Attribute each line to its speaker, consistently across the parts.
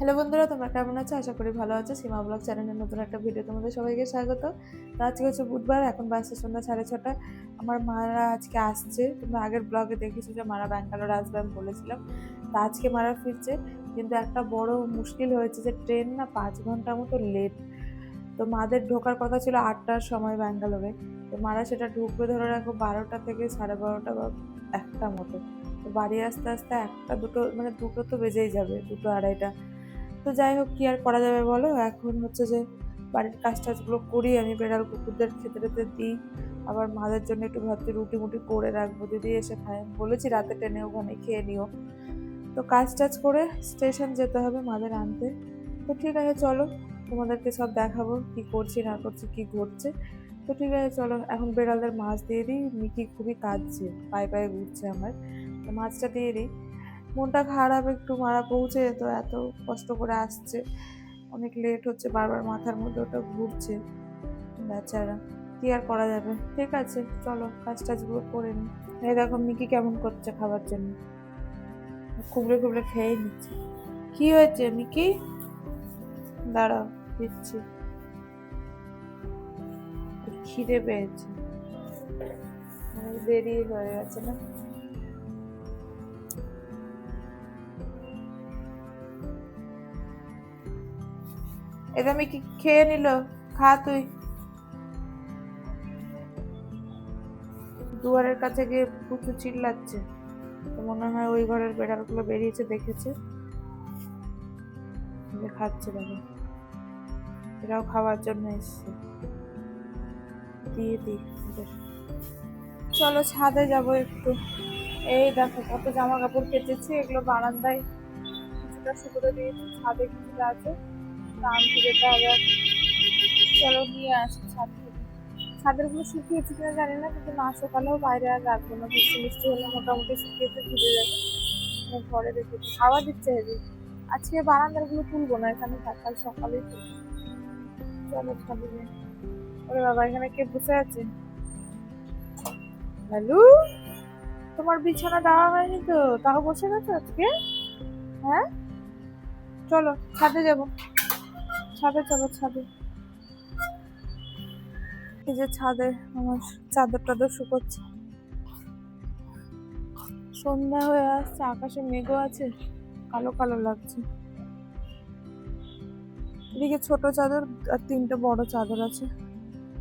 Speaker 1: Hello বন্ধুরা, তোমরা কেমন আছো? আশা করি ভালো আছো। সীমা ব্লগ চ্যানেলের নতুন একটা ভিডিও তোমাদের সবাইকে স্বাগত। তো আজকে হচ্ছে বুধবার, এখন বাজছে সন্ধ্যা 6:30। আমার মারা আজকে আসছে। তোমরা আগের ব্লগে দেখেছো যে মারা ব্যাঙ্গালোর আসবে, আমি বলেছিলাম। তো আজকে মারা ফিরছে, কিন্তু একটা বড় মুশকিল হয়েছে যে ট্রেন না 5 ঘন্টা মতো লেট। তো মাদের ঢোকার কথা ছিল 8টার সময় ব্যাঙ্গালোরে। তো মারা সেটা ঢুকবে ধরে রাখো 12টা থেকে 12:30 বা 1টা মতো। তো বাড়ি আসতে আসতে 1টা 2টো, মানে 2টো তো বেজেই যাবে, 2টো 2:30টা। তো যাই হোক, কি আর করা যাবে বলো। এখন হচ্ছে যে বাড়ির কাজ টাজগুলো করি, আমি বেড়াল কুকুরদের খেতে টেতে দিই। আবার মাদের জন্য একটু ভাবছি রুটি মুটি করে রাখবো, যদি এসে খায়। আমি বলেছি রাতে ট্রেনে ওখানে খেয়ে নিও। তো কাজ টাজ করে স্টেশন যেতে হবে মাদের আনতে। তো ঠিক আছে চলো, তোমাদেরকে সব দেখাবো কি করছি না করছি, কি ঘটছে। তো ঠিক আছে চলো, এখন বেড়ালদের মাছ দিয়ে দিই। মিকি খুবই কাঁদছে, পায়ে পায়ে ঘুরছে আমার। তো মাছটা দিয়ে দিই। মনটা খারাপ একটু, মারা পৌঁছে যেত, এত কষ্ট করে আসছে, অনেক লেট হচ্ছে, বারবার মাথার মধ্যে ওটা ঘুরছে বেচারা। কি আর করা যাবে। ঠিক আছে চলো, কাজ টাজগুলো করে নিই। এই দেখো মিকি কেমন করছে খাবার জন্য, খুবলে খুবলে খেয়ে নিচ্ছে। কি হয়েছে মিকি? দাঁড়াও, দিচ্ছি। খিদে পেয়েছে, অনেক দেরি হয়ে গেছে না। এটা মিকি খেয়ে নিল, খা তুই। দুয়ারের কাছে গিয়ে প্রচুর চিল্লাচ্ছে। তো মনে হয় ওই ঘরের বেড়ালগুলো বেরিয়েছে, দেখেছে, খাচ্ছে। দেখো এরাও খাওয়ার জন্য এসছে, দিয়ে দিই ওদের। চলো ছাদে যাবো একটু। এই দেখো কত জামা কাপড় কেচেছি, এগুলো বারান্দায় কিছুটা শুকোতে দিয়েছি, ছাদে কিছুটা আছে, আনতে যেতে হবে। চলো নিয়ে আসি ছাদ থেকে। ছাদের গুলো শুকিয়েছি কিনা জানি না, কিন্তু না সকালেও বাইরে আর রাখবো না, বৃষ্টি মিষ্টি হলে মোটামুটি শুকিয়েছে, ভিজে যাবে। ঘরে রেখেছি, হাওয়া দিচ্ছে হেবি। আজকে বারান্দার গুলো তুলবো না, এখানে কাল সকালেই তুলবো। চলো ছাদে যাই। ওরে বাবা, এখানে কে বসে আছে? লালু, তোমার বিছানা দেওয়া হয়নি তো, তাও বসে গেছো আজকে? হ্যাঁ চলো ছাদে যাবো, ছাদে চলো ছাদে। এই যে ছাদে আমার চাদর টাদর শুকোচ্ছে। সন্ধ্যা হয়ে আসছে, আকাশে মেঘও আছে, কালো কালো লাগছে। এদিকে ছোট চাদর আর 3টে বড় চাদর আছে।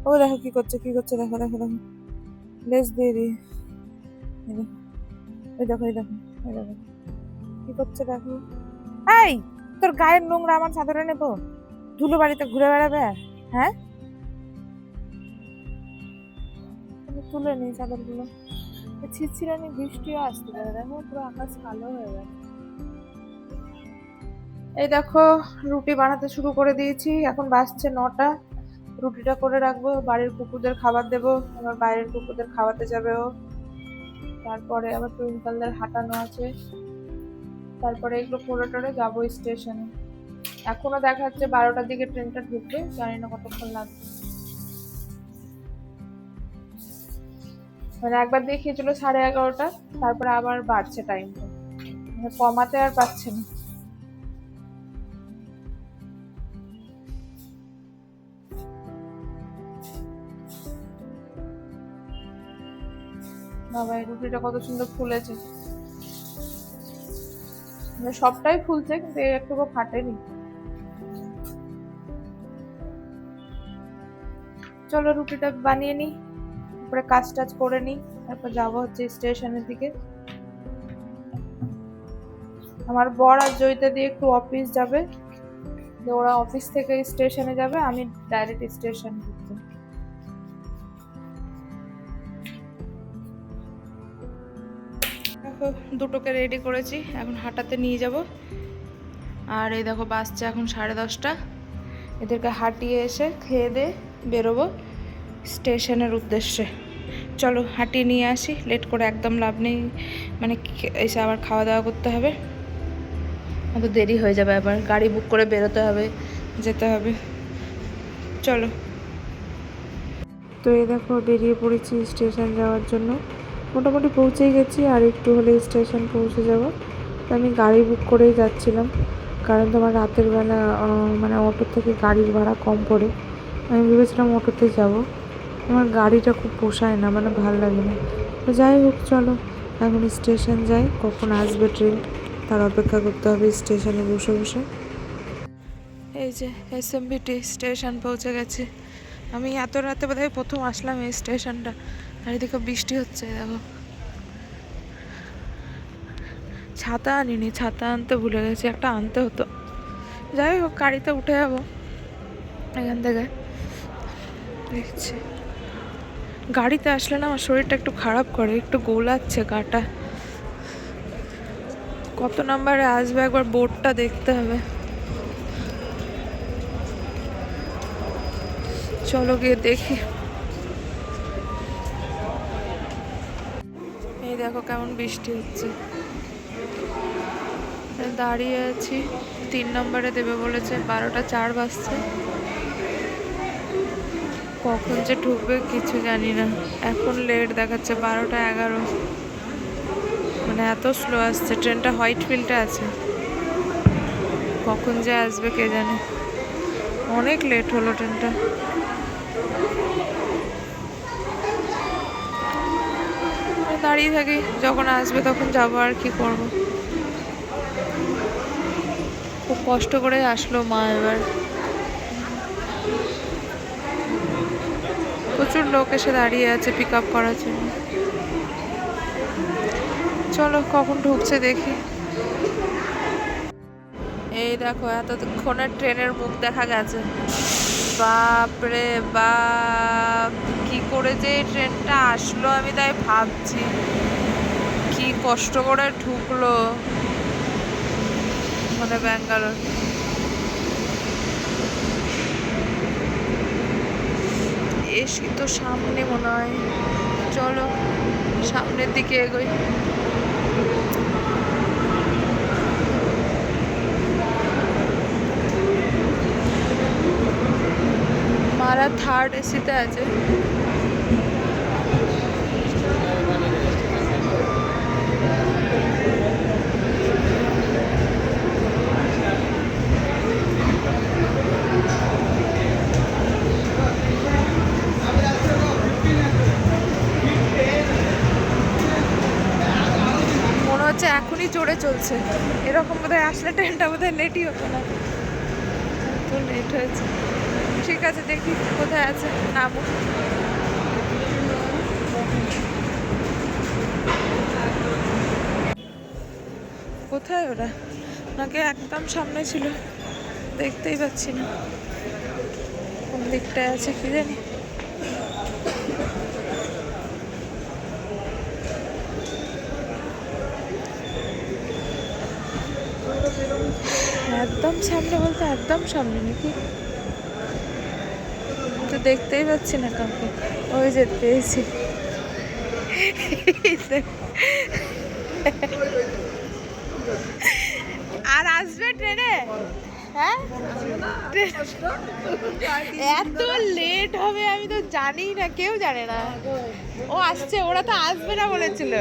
Speaker 1: ও দেখো কি করছে, কি করছে, দেখো দেখো দেখো, লেজ দিয়ে দিয়ে। এই দেখো এই দেখো এই দেখো কি করছে দেখো। এই, তোর গায়ের নোংরা আমার চাদরে নেবো? ধুলো বাড়িতে ঘুরে বেড়াবে? হ্যাঁ, তুলে নেই চাদর গুলো। ছিটছিড়ানি বৃষ্টিও আসতে পারে, দেখো পুরো আকাশ কালো হয়ে গেছে। এই দেখো রুটি বানাতে শুরু করে দিয়েছি, এখন বাজছে 9টা। রুটিটা করে রাখবো, বাড়ির কুকুরদের খাবার দেবো, আবার বাইরের কুকুরদের খাওয়াতে যাবে ও। তারপরে আবার টুইঙ্কলদের হাঁটানো আছে, তারপরে এগুলো করে টোরে যাবো স্টেশনে। এখনো দেখা যাচ্ছে 12টার দিকে ট্রেনটা ঢুকবে, জানি না কতক্ষণ লাগবে। মানে একবার দেখিয়েছিল 11:30, তারপরে আবার বাড়ছে টাইমটা, মানে কমাতে আর পাচ্ছে না। বাবা এই রুটিটা কত সুন্দর ফুলেছে, মানে সবটাই ফুলছে, কিন্তু একটুকু ফাটেনি। চলো রুটিটা বানিয়ে নিই, তারপরে কাজ টাজ করে নিই, তারপর যাবো হচ্ছে স্টেশনের দিকে। আমার বর আর জয়িতা দিয়ে একটু অফিস যাবে, ওরা অফিস থেকে স্টেশনে যাবে, আমি ডাইরেক্ট স্টেশন ঢুকবো। দেখো দুটোকে রেডি করেছি, এখন হাঁটাতে নিয়ে যাব। আর এই দেখো বাসছে এখন 10:30। এদেরকে হাঁটিয়ে এসে খেয়ে দিয়ে বেরোবো স্টেশনের উদ্দেশ্যে। চলো হাঁটিয়ে নিয়ে আসি, লেট করে একদম লাভ নেই, মানে এসে আবার খাওয়া দাওয়া করতে হবে, অত দেরি হয়ে যাবে, আবার গাড়ি বুক করে বেরোতে হবে, যেতে হবে। চলো। তো এই দেখো বেরিয়ে পড়েছি স্টেশন যাওয়ার জন্য, মোটামুটি পৌঁছেই গেছি, আর একটু হলে স্টেশন পৌঁছে যাব। তো আমি গাড়ি বুক করেই যাচ্ছিলাম, কারণ তোমার রাতের বেলা মানে অটোর থেকে গাড়ির ভাড়া কম পড়ে। আমি ভেবেছিলাম অটোতে যাব, আমার গাড়িটা খুব পোষায় না, মানে ভালো লাগে না। তো যাই হোক চলো এখন স্টেশন যাই, কখন আসবে ট্রেন তার অপেক্ষা করতে হবে স্টেশনে বসে বসে। এই যে এসএমবিটি স্টেশন পৌঁছে গেছে। আমি এত রাতে বোধহয় প্রথম আসলাম এই স্টেশনটা, আর এদিকে বৃষ্টি হচ্ছে দেখো। ছাতা আনিনি, ছাতা আনতে ভুলে গেছি, একটা আনতে হতো। যাই হোক গাড়িতে উঠে যাবো এখান থেকে। দেখছি গাড়িতে আসলে না আমার শরীরটা একটু খারাপ করে, একটু গোলাচ্ছে গাটা। কত নাম্বারে আসবে একবার বোর্ডটা দেখতে হবে। চলো গিয়ে দেখি। এই দেখো কেমন বৃষ্টি হচ্ছে, দাঁড়িয়ে আছি। 3 নম্বরে দেবে বলেছে, 12টা 4 বাজছে। কখন যে ঢুকবে কিছু জানি না। এখন লেট দেখাচ্ছে 12টা 11, মানে এত স্লো আসছে ট্রেনটা। হোয়াইট ফিল্ডে আছে, কখন যে আসবে কে জানে। অনেক লেট হলো ট্রেনটা। দাঁড়িয়ে থাকি, যখন আসবে তখন যাবো, আর কি করব। খুব কষ্ট করে আসলো মা এবার। প্রচুর লোক এসে দাঁড়িয়ে আছে পিক আপ করার জন্য। চলো কখন ঢুকছে দেখি। এই দেখো এতক্ষণের ট্রেনের মুখ দেখা গেছে। বাপরে বাপ, কি করে যে ট্রেনটা আসলো আমি তাই ভাবছি। কি কষ্ট করে ঢুকলো মানে ব্যাঙ্গালোর। এসি তো সামনে মনে হয়, চলো সামনের দিকে এগোই। মারা 3rd এসিতে আছে। মনে হচ্ছে এখনই চড়ে চলছে, এরকম বোধহয় আসলে ট্রেনটা বোধহয় লেটই হতো না, তো লেট হয়েছে। ঠিক আছে দেখি কোথায় আছে, নামো। কোথায় ওরা? নাকি একদম সামনে ছিল, দেখতেই পাচ্ছি না কোন দিকটায় আছে কি জানি। একদম সামনে বলতে একদম সামনে নাকি, তো দেখতেই পাচ্ছি না কাউকে। ওই যে পেয়েছি, আর আসবে ট্রেনে? হ্যাঁ এত লেট হবে আমি তো জানি না, কেউ জানে না। ও আসছে, ওরা তো আসবে না বলেছিল।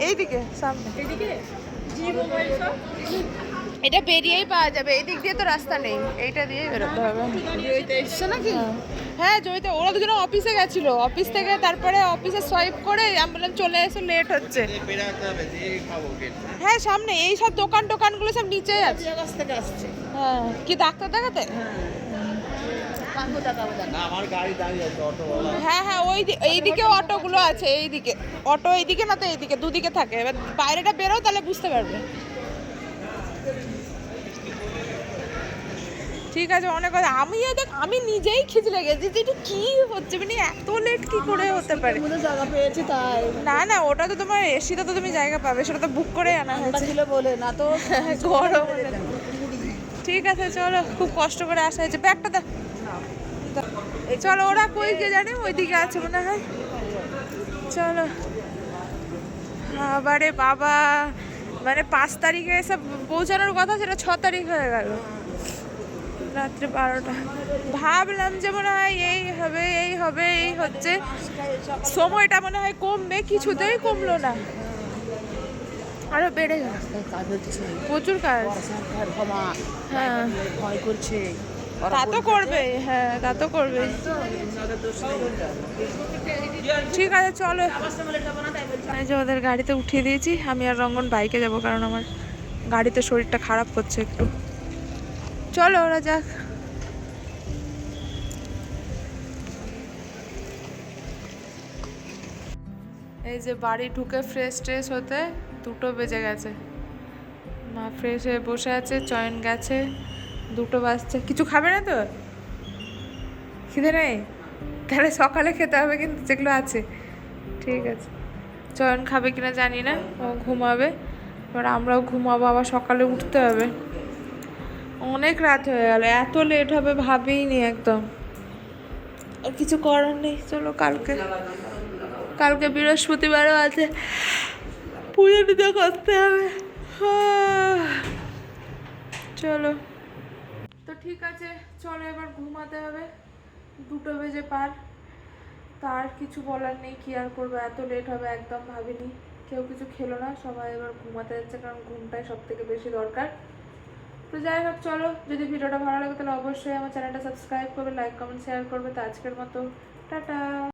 Speaker 1: এইদিকে সামনে, এটা বেরিয়েই পাওয়া যাবে, এই দিক দিয়ে তো রাস্তা নেই, এইটা দিয়ে বেরোতে হবে। হ্যাঁ জয়িতা, ওরা দুজনে অফিসে গেছিল, অফিস থেকে তারপরে অফিসে সোয়াইপ করে অ্যাম্বুলেন্স চলে এসে লেট হচ্ছে। হ্যাঁ সামনে এই সব দোকানগুলো সব নিচেই আছে। হ্যাঁ কি ডাক্তার দেখাতে? হ্যাঁ হ্যাঁ ওই এইদিকে অটোগুলো আছে, এইদিকে অটো, এইদিকে না তো এইদিকে, দুদিকে থাকে। এবার বাইরেটা বেরো তাহলে বুঝতে পারবে। ঠিক আছে অনেক কথা। আমি নিজেই খিচড়ে গেছি যে এটা কি হচ্ছে, মানে এত লেট কি করে হতে পারে।
Speaker 2: জায়গা পেয়েছি তাই।
Speaker 1: না ওটা তো তোমার এসিতে তো তুমি জায়গা পাবে, সেটা তো বুক করে আনা হয়েছে
Speaker 2: বলে না তো
Speaker 1: গরম। ঠিক আছে চলো, খুব কষ্ট করে আসা হয়েছে। ব্যাগটা দাও, চলো। ওরা কই কে জানে, ওইদিকে আছে মনে হয়। চলো। আবারে বাবা, মানে 5 তারিখে এসব পৌঁছানোর কথা, সেটা 6 তারিখ হয়ে গেল, রাত্রে 12টা। ভাবলাম যে মনে হয় এই হবে এই হচ্ছে, সময়টা মনে হয় কমবে, কিছুতেই কমলো না। আরো বেড়ে গেল,
Speaker 2: রাস্তায় কাজ হচ্ছে,
Speaker 1: প্রচুর কাজ।
Speaker 2: সরকার ক্ষমা,
Speaker 1: হ্যাঁ
Speaker 2: ভয় করছে।
Speaker 1: তা তো করবে, হ্যাঁ তা তো করবে। ঠিক আছে চলো, এই যে ওদের গাড়িতে উঠিয়ে দিয়েছি, আমি আর রঙ্গন বাইকে যাব কারণ আমার গাড়িতে শরীরটা খারাপ করছে একটু। চলো ওরা যাক। এই যে বাড়ি ঢুকে ফ্রেশ ট্রেশ হতে 2টো বেজে গেছে। মা ফ্রেশ হয়ে বসে আছে, চয়ন গেছে, 2টো বাজছে। কিছু খাবে না তো? খিদে নেই? তাহলে সকালে খেতে হবে কিন্তু, যেগুলো আছে। ঠিক আছে, চয়ন খাবে কিনা জানি না, ও ঘুমাবে, এবার আমরাও ঘুমাবো, আবার সকালে উঠতে হবে। অনেক রাত হয়ে গেল, এত লেট হবে ভাবিনি একদম। আর কিছু করার নেই, চলো কালকে, কালকে বৃহস্পতিবারও আছে, পুজো টুজো করতে হবে। চলো তো ঠিক আছে, চলো এবার ঘুমাতে হবে, 2টো বেজে পার। তার কিছু বলার নেই, কি আর করবো, এত লেট হবে একদম ভাবিনি। কেউ কিছু খেলো না, সবাই এবার ঘুমাতে যাচ্ছে, কারণ ঘুমটাই সব থেকে বেশি দরকার। তো যাই হোক চলো, যদি ভিডিওটা ভালো লাগে তাহলে অবশ্যই আমার চ্যানেলটা সাবস্ক্রাইব করবে, লাইক কমেন্ট শেয়ার করবে। তো আজকের মতো টাটা।